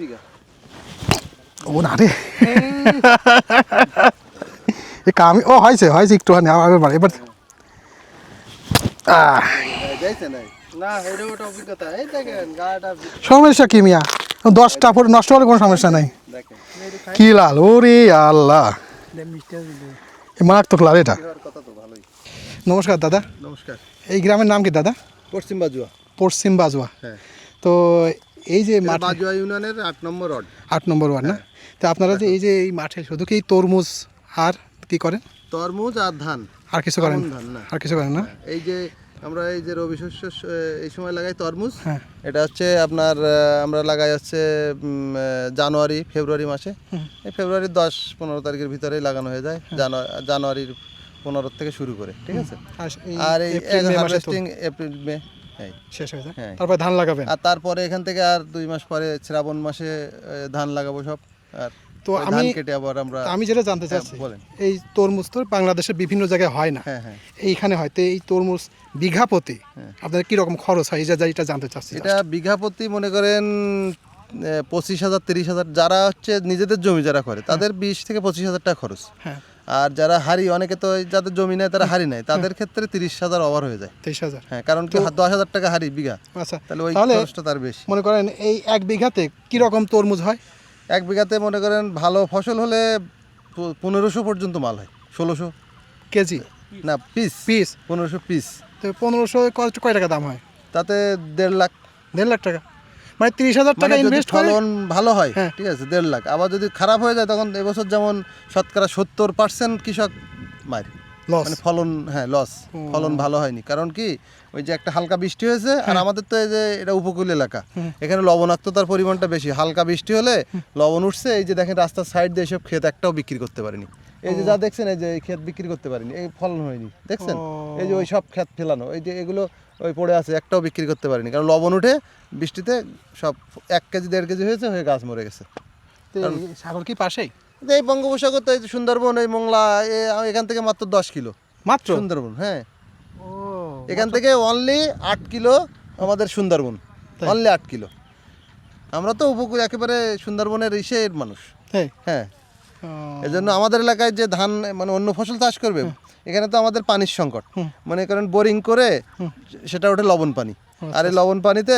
বিঘা ও না রে এই কামি ও হয়েছে একটু এবার না হেডে ওটা অভিজ্ঞতা এই দেখেন গাটা সমস্যা কি মিয়া 10টা পরে নষ্ট হলে কোনো সমস্যা নাই দেখেন কি লাল ওরে আল্লাহ মারাত্মক লাল এটা কথা তো ভালোই। নমস্কার দাদা। নমস্কার। এই গ্রামের নাম কি দাদা? পশ্চিম বাজুয়া। পশ্চিম বাজুয়া। হ্যাঁ। তো এই যে মাঠ বাজুয়া ইউনিয়নের 8 নম্বর ওয়ার্ড। 8 নম্বর ওয়ার্ড না? তো আপনারা যে এই মাঠে শুধু কি তরমুজ আর কি করেন? তরমুজ আর ধান। আর কিছু করেন? ধান না। আর কিছু করেন না? এই যে আমরা এই যে রবি শস্য এই সময় লাগাই তরমুজ। হ্যাঁ। এটা হচ্ছে আপনার আমরা লাগাই হচ্ছে জানুয়ারি ফেব্রুয়ারি মাসে। এই ফেব্রুয়ারির 10-15 তারিখের ভিতরেই লাগানো হয়ে যায়। জানুয়ারির 15 থেকে শুরু করে, ঠিক আছে? আর এই হারভেস্টিং এপ্রিল মে শেষ হয়ে যায়। তারপর ধান লাগাবেন। আর তারপরে এখান থেকে আর 2 মাস পরে শ্রাবণ মাসে ধান লাগাবো সব। আর তো ধান কেটে আবার আমি যেটা জানতে চাচ্ছি, এই তরমুজ তো বাংলাদেশের বিভিন্ন জায়গায় হয় না, এইখানে হয়। তো এই তরমুজ বিঘা প্রতি আপনাদের কি রকম খরচ হয় এটা জানতে চাচ্ছি। এটা বিঘা প্রতি মনে করেন 25,000-30,000, যারা হচ্ছে নিজেদের জমি যারা করে তাদের 20 থেকে 25,000 টাকা খরচ। আর যারা হারি, অনেকে তো যাদের জমি নেয় তারা হারি নেয়, তাদের ক্ষেত্রে 30,000 ওভার হয়ে যায়। 30,000? হ্যাঁ, কারণ কি 10,000 টাকা হারি বিঘা। আচ্ছা, তাহলে ওই খরচটা তার বেশি। মনে করেন এই 1 বিঘাতে কি রকম তরমুজ হয়? 1 বিঘাতে মনে করেন ভালো ফসল হলে 1500 পর্যন্ত মাল হয়। 1600 কেজি না, পিস 1500 পিস। তো 1500 কয় টাকা দাম হয়? তাতে 1.5 লাখ। 1.5 লাখ টাকা, মানে 30,000 টাকা ইনভেস্ট করে ফলন ভালো হয়, ঠিক আছে, 1.5 লাখ। আবার যদি খারাপ হয়ে যায় তখন এবছর যেমন শতকরা 70% কৃষক মার, মানে ফলন লস, ফলন ভালো হয়নি। কারণ কি ওই যে একটা হালকা বৃষ্টি হয়েছে, আর আমাদের তো এই যে এটা উপকূল এলাকা, এখানে লবণাক্ততার পরিমাণটা বেশি। হালকা বৃষ্টি হলে লবণ উঠছে, এই যে দেখেন রাস্তার সাইড দিয়ে এসব ক্ষেত একটাও বিক্রি করতে পারিনি। এই যে যা দেখছেন, এই যে এই ক্ষেত বিক্রি করতে পারিনি, এই ফলন হয়নি, দেখছেন? এই যে ওই সব ক্ষেত ফেলানো, এই যে এগুলো ওই পড়ে আছে, একটাও বিক্রি করতে পারিনি, কারণ লবণ উঠে বৃষ্টিতে সব 1 কেজি 1.5 কেজি হয়েছে, হয়ে গাছ মরে গেছে। সাগর কি পাশেই? এই বঙ্গোপসাগর তো, এই সুন্দরবন, এই মোংলা, এখান থেকে মাত্র 10 কিলো মাত্র সুন্দরবন। হ্যাঁ, এখান থেকে অনলি 8 কিলো আমাদের সুন্দরবন, অনলি 8 কিলো। আমরা তো উপকূল একেবারে সুন্দরবনের ইসের মানুষ। হ্যাঁ, এজন্য আমাদের এলাকায় যে ধান মানে অন্য ফসল চাষ করবে, এখানে তো আমাদের পানির সংকট। মনে করেন বোরিং করে সেটা ওঠে লবণ পানি, আর এই লবণ পানিতে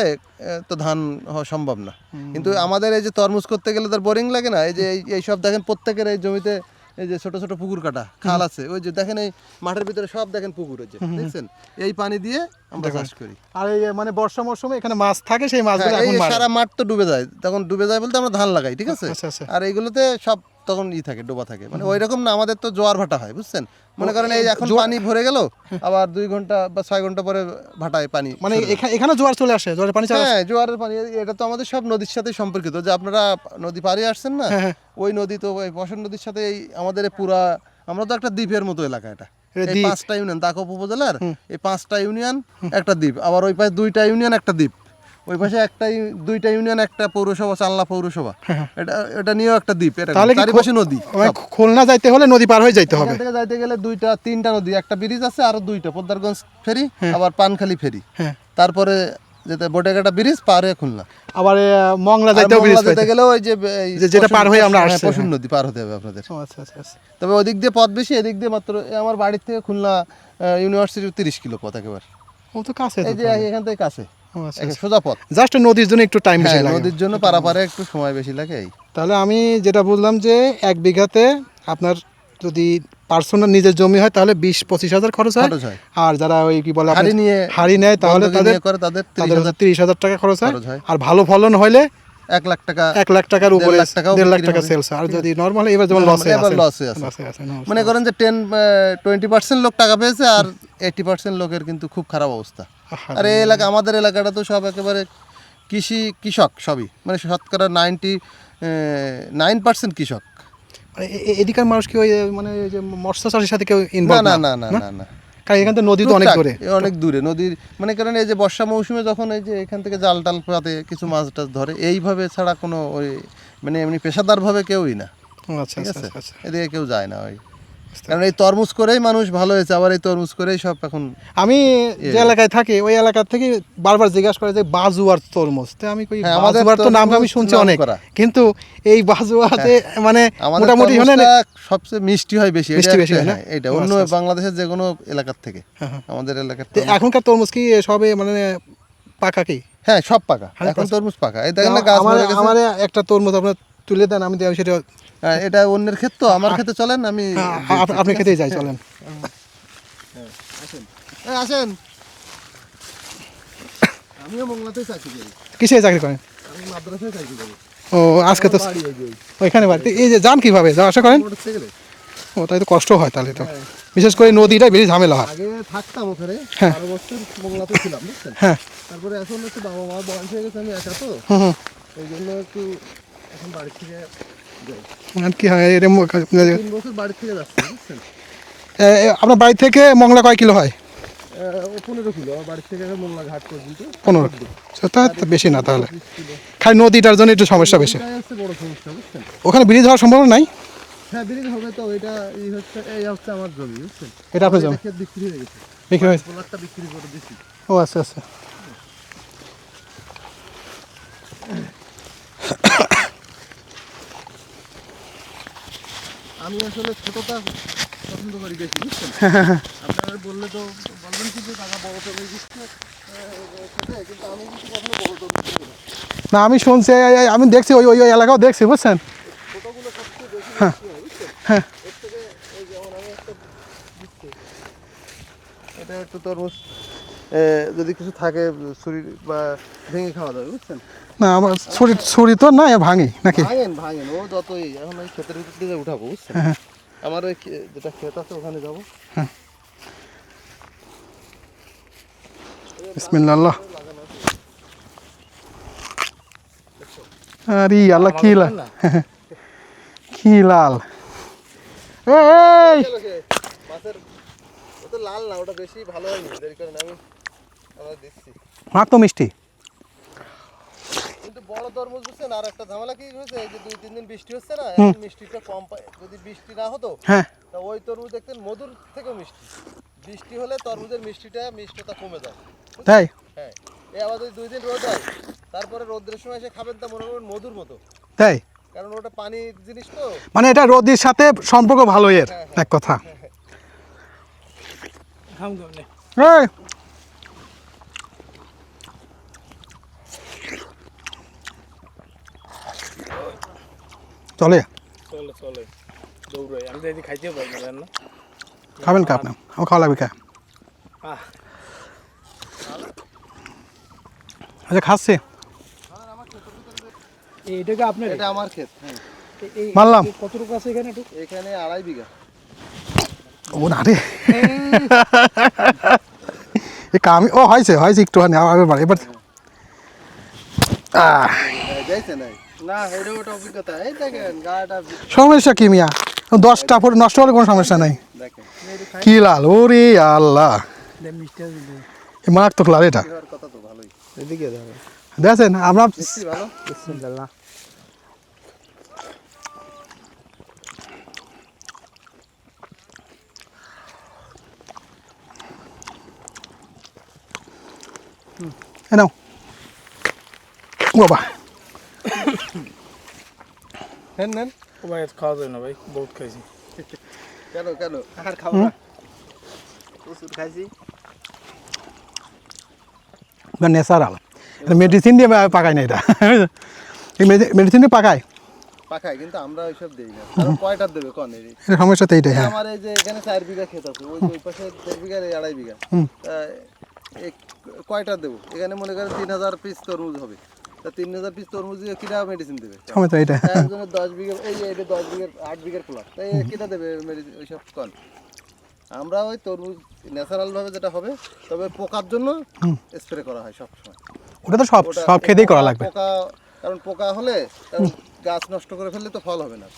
তো ধান হওয়া সম্ভব না। কিন্তু আমাদের এই যে তরমুজ করতে গেলে তার বোরিং লাগে না। এই যে এই সব দেখেন প্রত্যেকের এই জমিতে এই যে ছোট ছোট পুকুর কাটা খাল আছে, ওই যে দেখেন এই মাঠের ভিতরে সব দেখেন পুকুর, ওই যে দেখছেন, এই পানি দিয়ে আমরা চাষ করি। আর এই মানে বর্ষা মৌসুমে এখানে মাছ থাকে, সেই মাছগুলো এখন সারা মাঠ তো ডুবে যায়, তখন ডুবে যায় বলতে আমরা ধান লাগাই, ঠিক আছে? আর এইগুলোতে সব তখন থাকে, ডোবা থাকে, মানে ওই রকম না। আমাদের তো জোয়ার ভাটা হয়, বুঝছেন? মনে করেন এই এখন পানি ভরে গেল, আবার 2 ঘন্টা বা 6 ঘন্টা পরে ভাটায় পানি, মানে এখানে জোয়ার চলে আসে, জোয়ারের পানি চলে আসে। হ্যাঁ, জোয়ারের পানি। এটা তো আমাদের সব নদীর সাথে সম্পর্কিত। যে আপনারা নদী পাড়ে আসছেন না, ওই নদী তো ওই বসন নদীর সাথে আমাদের পুরা, আমরা তো একটা দ্বীপের মতো এলাকা। এটা এই 5টা ইউনিয়ন, দাকপ উপজেলার এই 5টা ইউনিয়ন একটা দ্বীপ, আবার ওই পাশে 2টা ইউনিয়ন একটা দ্বীপ, ওই পাশে 2টা ইউনিয়ন একটা পৌরসভা, চালনা পৌরসভা, এটা নিয়েও একটা দ্বীপ। এটা চারিপাশে নদী। খুলনা যাইতে হলে নদী পার হয়ে যাইতে হবে। এখান থেকে যাইতে গেলে 3টা নদী, একটা ব্রিজ আছে, আরো 2টা, পদ্মারগঞ্জ ফেরি, আবার পানখালি ফেরি, তারপরে যেতে বটেঘাটা ব্রিজ পার হয়ে খুলনা, আবার মংলা যাইতেও ব্রিজ যেতে গেলেও ওই যে যেটা পার হয়ে আমরা আসছি, পশুর নদী পার হতে হবে আপনাদের। তবে ওদিক দিয়ে পথ বেশি, এদিক দিয়ে মাত্র আমার বাড়ির থেকে খুলনা ইউনিভার্সিটির 30 কিলো পথ একেবারে। ও তো কাছে, এই যে এখান থেকে কাছে, সোজা পথ। জাস্ট নদীর জন্য একটু টাইম বেশি লাগে, নদীর জন্য পারাপারে একটু সময় বেশি লাগে। তাহলে আমি যেটা বুঝলাম যে 1 বিঘাতে আপনার যদি পার্সোনাল নিজের জমি হয় তাহলে 20-25 হাজার খরচ হয়। আর যারা ওই কি বলে হাড়ি নেয় তাহলে তাদের 30,000 টাকা খরচ হয়। আর ভালো ফলন হইলে 1 লাখ টাকা, 1 লাখ টাকার উপরে 1.5 লাখ টাকা সেলস। আর যদি নরমাল এবার যেমন লসে আছে, মনে করেন যে 20% লোক টাকা পেয়েছে, আর 80% লোকের কিন্তু খুব খারাপ অবস্থা। আর এই এলাকা, আমাদের এলাকাটা তো সব একেবারে কৃষক সবই, মানে শতকরা 99% কৃষক। এদিকার মানুষ কি ওই মানে যে মৎস্য চাষের সাথে কেউ ইনভলভ? না না না না না, কারণ এখান থেকে নদী তো অনেক দূরে, নদীর মনে করেন এই যে বর্ষা মৌসুমে যখন এই যে এখান থেকে জাল টাল পাতে কিছু মাছ টাছ ধরে, এইভাবে ছাড়া কোনো ওই মানে এমনি পেশাদার ভাবে কেউই না। আচ্ছা, এদিকে কেউ যায় না। ওই কারণ এই তরমুজ করেই মানুষ ভালো হয়েছে, আবার এই তরমুজ করেই সব এখন। আমি যে এলাকায় থাকি ওই এলাকা থেকে বারবার জিজ্ঞাসা করে যে বাজুয়ার তরমুজ, তো আমি কই বাজুয়ার তো নাম আমি শুনছি অনেক, কিন্তু এই বাজুয়াতে মানে মোটামুটি মানে সবচেয়ে মিষ্টি হয় বেশি, মিষ্টি বেশি হয় না এটা অন্য বাংলাদেশের যে কোনো এলাকার থেকে আমাদের এলাকার। এখনকার তরমুজ কি সবে মানে পাকা কি? হ্যাঁ সব পাকা, এখন তরমুজ পাকা। এই দেখেন না গাছ মরে গেছে। আমার একটা তরমুজ আপনার তুলে দেন, আমি সেটা। এটা অন্যের ক্ষেত, তো আমার ক্ষেতে চলেন, আমি আপনি খেতেই যাই, চলেন আসেন। আমিও মংলাতেই চাকরি করি। কিসে চাকরি করেন? আমি মাদ্রাসায় চাকরি করি। ও আজকে তো ওইখানে বাড়িতে। এই যে যান কিভাবে যাওয়া আসা করেন? ও তাই তো কষ্ট হয় তাহলে তো, বিশেষ করে নদীটা বেশি ঝামেলা হয়। আগে থাকতাম ওখানে 12 বছর মংলাতে ছিলাম, বুঝছেন? হ্যাঁ, তারপরে এখন একটু বাবা মা বয়স হয়ে গেছে, আমি একা তো, এই জন্য একটু এখন বাড়ি থেকে কি হয় 3 বছর বাড়ি থেকে যাচ্ছি, বুঝছেন? আপনার বাড়ি থেকে মংলা কয় কিলো হয়? 15 কিলো আমার বাড়ি থেকে মংলা ঘাট পর্যন্ত। 15, সেটা তো বেশি না তাহলে। খালি নদীটার জন্য একটু সমস্যা বেশি। বড় সমস্যা, বুঝছেন? ওখানে ব্রিজ হওয়ার সম্ভাবনা নাই? হ্যাঁ ব্রিজ হবে তো, এটা এই হচ্ছে আমার জমি, বুঝছেন? এটা আপনার জমি? বিক্রি হয়ে গেছে, বিক্রি হয়েছে? পোলারটা বিক্রি করে দিচ্ছি। ও আচ্ছা আচ্ছা। আমি আসলে ছোটটা পছন্দ করি বেশি, বুঝছেন? আপনারা বললে তো বলবেন কিন্তু টাকা বড় তরমুজ দিচ্ছে, কিন্তু আমি কিন্তু কখনো বড় তরমুজ করি না। না আমি শুনছি, আমি দেখছি ওই ওই এলাকাও দেখছি, বুঝছেন? ছোটগুলো সবচেয়ে বেশি মিষ্টি হয়, বুঝছেন? হ্যাঁ, এর থেকে এই যেমন আমি একটা দিচ্ছি, এটা একটু তরমুজ যদি কিছু থাকে ছুরি বা ভেঙে খাওয়া যাবে, বুঝছেন? না আমার ছুরি তো না, ভাঙি নাকি? ভাঙেন ও যতই, এখন ওই ক্ষেতের ভিতর দিয়ে উঠাবো, বুঝছেন? হ্যাঁ, আমার ওই যেটা ক্ষেত আছে ওখানে যাবো। বিসমিল্লাহ। আরে আল্লাহ, কি লাল, কি লাল। এই মাছের ওটা লাল না, ওটা বেশি ভালো হয়নি, দেরি করেন আমরা দিচ্ছি। মাছ তো মিষ্টি, কিন্তু বড় তরমুজ, বুঝছেন? আর একটা ঝামেলা কি হয়েছে, এই যে 2-3 দিন বৃষ্টি হচ্ছে না, এখন মিষ্টিটা কম পায়। যদি বৃষ্টি না হতো, হ্যাঁ, তা ওই তরমুজ দেখতেন মধুর থেকেও মিষ্টি। বৃষ্টি হলে তরমুজের মিষ্টতা কমে যায়, তাই? হ্যাঁ। এই আবার যদি 2 দিন রোদ হয়, তারপরে রোদের সময় এসে খাবেন, তা মনে করবেন মধুর মতো, তাই? কারণ ওটা পানির জিনিস তো। মানে এটা রোদের সাথে সম্পর্ক ভালো এর, এক কথা। এই চলে দৌড়াই, আমি তো এদিকে খাইতেও পারি না। খাবেন কা আপনি? আমার খাওয়া লাগবে কা? আচ্ছা খাচ্ছে। এইটাকে আপনার? এটা আমার ক্ষেত, হ্যাঁ। মানলাম। কতটুকু আছে এখানে? এখানে 2.5 বিঘা। ও না রে, আমি ও হয়েছে একটুখানি এবার এবার না, এটা ওটা অভিজ্ঞতা। এই দেখেন গাটা, সমস্যা কি মিয়া, 10টা ফুট নষ্ট হলে কোনো সমস্যা নাই। দেখেন কি লাল, ওরে আল্লাহ, মারাত্মক লাল এটা। কথা তো ভালোই। এদিকে দেখছেন আমরা ভালো। বিসমিল্লাহ। নাও বাবা, নেন। ও ভাই খাওয়া যায় না ভাই, বহুত খাইছি। কেন আর খাবো না, প্রচুর খাইছি। ন্যাচারাল, মেডিসিন দিয়ে পাকায় না এটা। মেডিসিন দিয়ে পাকায়, কিন্তু আমরা ওইসব দেই না। কারণ কয়টা দেবে কোন? এটা সমস্যা তো এইটাই। হ্যাঁ, আমার এই যে এখানে 4 বিঘা ক্ষেত আছে, ওই পাশে 1.5 বিঘা, 2.5 বিঘা, এই কয়টা দেবো? এখানে মনে করেন 3000 পিস তরমুজ হবে, তা 3000 পিস তরমুজ দিয়ে কিনা মেডিসিন দেবে? সমস্যা এইটা। একজনের 10 বিঘা, এটা 10 বিঘার 8 বিঘার প্লট, তাই কিনা দেবে মেডিসিন ওইসব কোন? আমরা ওই তরমুজ ন্যাচারাল ভাবে যেটা হবে, তবে পোকার জন্য স্প্রে করা হয় সব সময়। ওটা তো সব খেতেই করা লাগবে। কারণ পোকা হলে গাছ নষ্ট করে ফেললে তো ফল হবে না।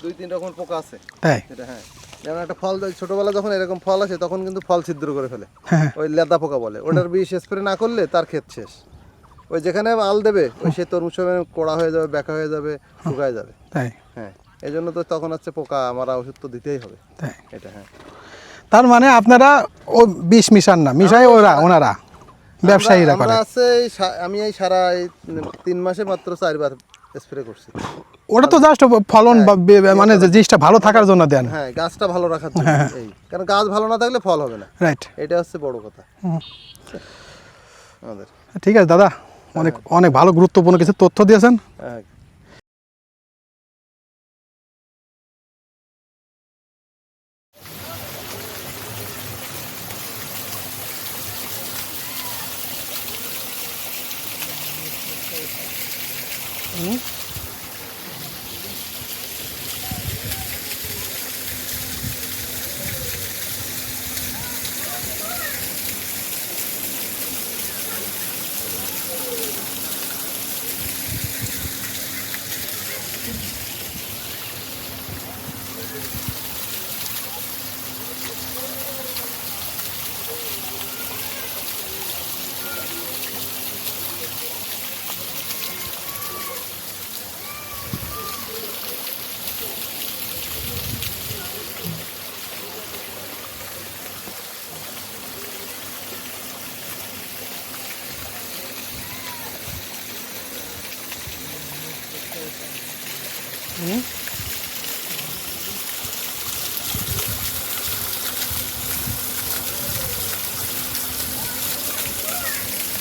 2-3 রকম পোকা আছে, তাই? এটা হ্যাঁ। যেমন একটা ফল ছোটবেলা যখন এরকম ফল আসে, তখন কিন্তু ফল ছিদ্র করে ফেলে, হ্যাঁ, ওই লেদা পোকা বলে। ওটার বিষ স্প্রে না করলে তার ক্ষেত শেষ। ওই যেখানে আল দেবে, ওই সে তরমুজ কোড়া হয়ে যাবে, বেঁকা হয়ে যাবে, শুকায় যাবে। তাই? হ্যাঁ। এই জন্য তো তখন হচ্ছে পোকা মারা ওষুধ তো দিতেই হবে এটা। হ্যাঁ, তার মানে আপনারা ও বিষ মিশান না, মিশাই ওনারা ব্যবসায়ীরা করে। আমি এই সারা 3 মাসে মাত্র 4বার স্প্রে করছি। ওটা তো জাস্ট ফলন মানে জিনিসটা ভালো থাকার জন্য দেন। হ্যাঁ, গাছটা ভালো রাখার জন্য এই, কারণ গাছ ভালো না থাকলে ফল হবে না। রাইট, এটা হচ্ছে বড় কথা আমাদের। ঠিক আছে দাদা, অনেক অনেক ভালো গুরুত্বপূর্ণ কিছু তথ্য দিয়েছেন। হ্যাঁ। হুম।